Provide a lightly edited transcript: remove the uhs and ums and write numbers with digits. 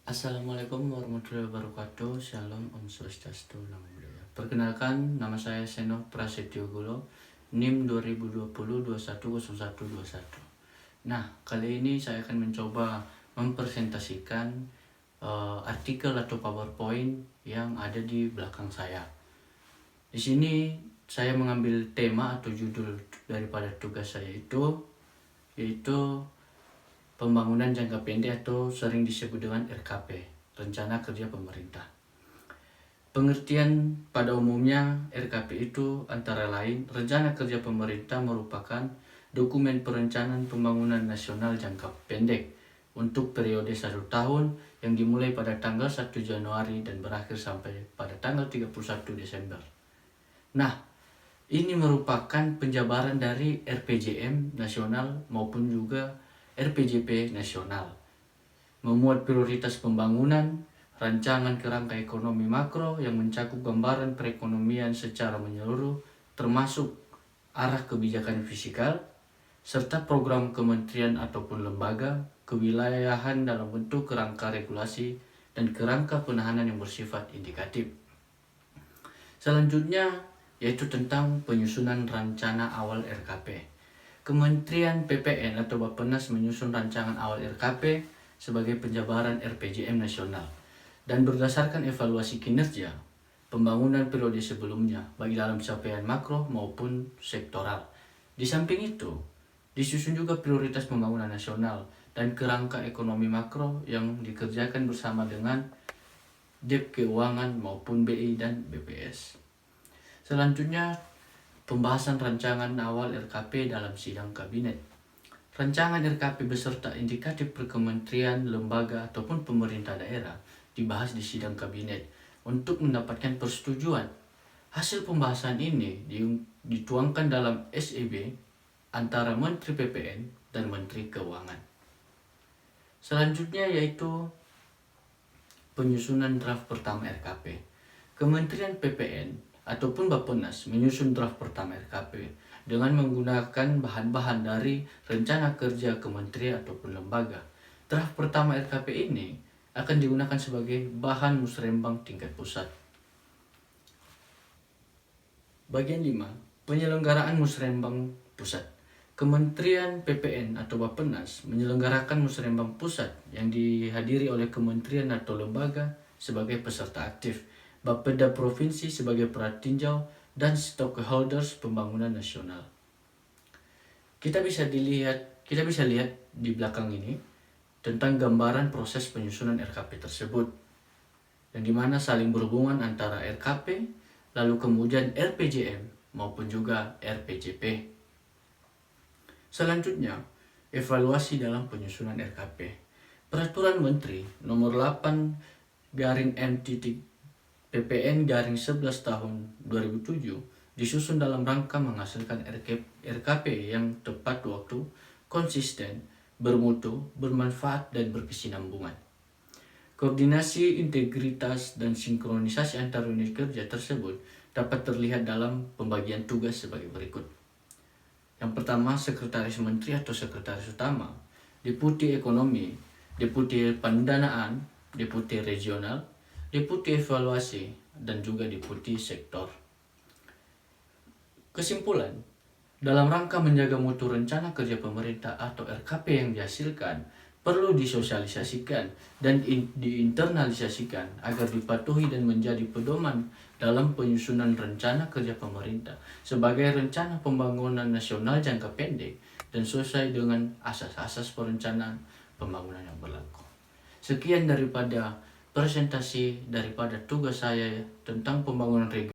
Assalamualaikum warahmatullahi wabarakatuh. Shalom, Om Swastiastu, Namo Buddhaya. Perkenalkan, nama saya Seno Prasetyo Gulo, NIM 2020-210121. Nah, kali ini saya akan mencoba mempresentasikan artikel atau PowerPoint yang ada di belakang saya. Di sini saya mengambil tema atau judul daripada tugas saya yaitu pembangunan jangka pendek atau sering disebut dengan RKP, Rencana Kerja Pemerintah. Pengertian pada umumnya RKP itu antara lain Rencana Kerja Pemerintah merupakan dokumen perencanaan pembangunan nasional jangka pendek untuk periode 1 tahun yang dimulai pada tanggal 1 Januari dan berakhir sampai pada tanggal 31 Desember. Nah, ini merupakan penjabaran dari RPJM nasional maupun juga RPJP nasional. Memuat prioritas pembangunan, rancangan kerangka ekonomi makro yang mencakup gambaran perekonomian secara menyeluruh termasuk arah kebijakan fiskal, serta program kementerian ataupun lembaga, kewilayahan dalam bentuk kerangka regulasi dan kerangka penahanan yang bersifat indikatif. Selanjutnya yaitu tentang penyusunan rencana awal RKP. Kementerian PPN atau Bappenas menyusun rancangan awal RKP sebagai penjabaran RPJM nasional dan berdasarkan evaluasi kinerja pembangunan periode sebelumnya baik dalam capaian makro maupun sektoral. Di samping itu, disusun juga prioritas pembangunan nasional dan kerangka ekonomi makro yang dikerjakan bersama dengan Dep Keuangan maupun BI dan BPS. Selanjutnya, pembahasan rancangan awal RKP dalam sidang kabinet. Rancangan RKP beserta indikatif per kementerian, lembaga, ataupun pemerintah daerah dibahas di sidang kabinet untuk mendapatkan persetujuan. Hasil pembahasan ini dituangkan dalam SEB antara Menteri PPN dan Menteri Keuangan. Selanjutnya yaitu penyusunan draft pertama RKP. Kementerian PPN ataupun Bappenas menyusun draft pertama RKP dengan menggunakan bahan-bahan dari rencana kerja kementerian ataupun lembaga. Draft pertama RKP ini akan digunakan sebagai bahan musrembang tingkat pusat. Bagian 5. Penyelenggaraan musrembang pusat. Kementerian PPN atau Bappenas menyelenggarakan musrembang pusat yang dihadiri oleh kementerian atau lembaga sebagai peserta aktif, Bapeda provinsi sebagai pratinjau, dan stakeholders pembangunan nasional. Kita bisa lihat di belakang ini tentang gambaran proses penyusunan RKP tersebut, yang dimana saling berhubungan antara RKP, lalu kemudian RPJM maupun juga RPJP. Selanjutnya, evaluasi dalam penyusunan RKP. Peraturan Menteri Nomor 8/M PPN/11 tahun 2007 disusun dalam rangka menghasilkan RKP yang tepat waktu, konsisten, bermutu, bermanfaat, dan berkesinambungan. Koordinasi, integritas, dan sinkronisasi antar unit kerja tersebut dapat terlihat dalam pembagian tugas sebagai berikut. Yang pertama, Sekretaris Menteri atau Sekretaris Utama, Deputi Ekonomi, Deputi Pendanaan, Deputi Regional, Deputi Evaluasi, dan juga Deputi Sektor. Kesimpulan, dalam rangka menjaga mutu rencana kerja pemerintah atau RKP yang dihasilkan, perlu disosialisasikan dan diinternalisasikan agar dipatuhi dan menjadi pedoman dalam penyusunan rencana kerja pemerintah sebagai rencana pembangunan nasional jangka pendek dan sesuai dengan asas-asas perencanaan pembangunan yang berlaku. Sekian daripada presentasi daripada tugas saya tentang pembangunan regional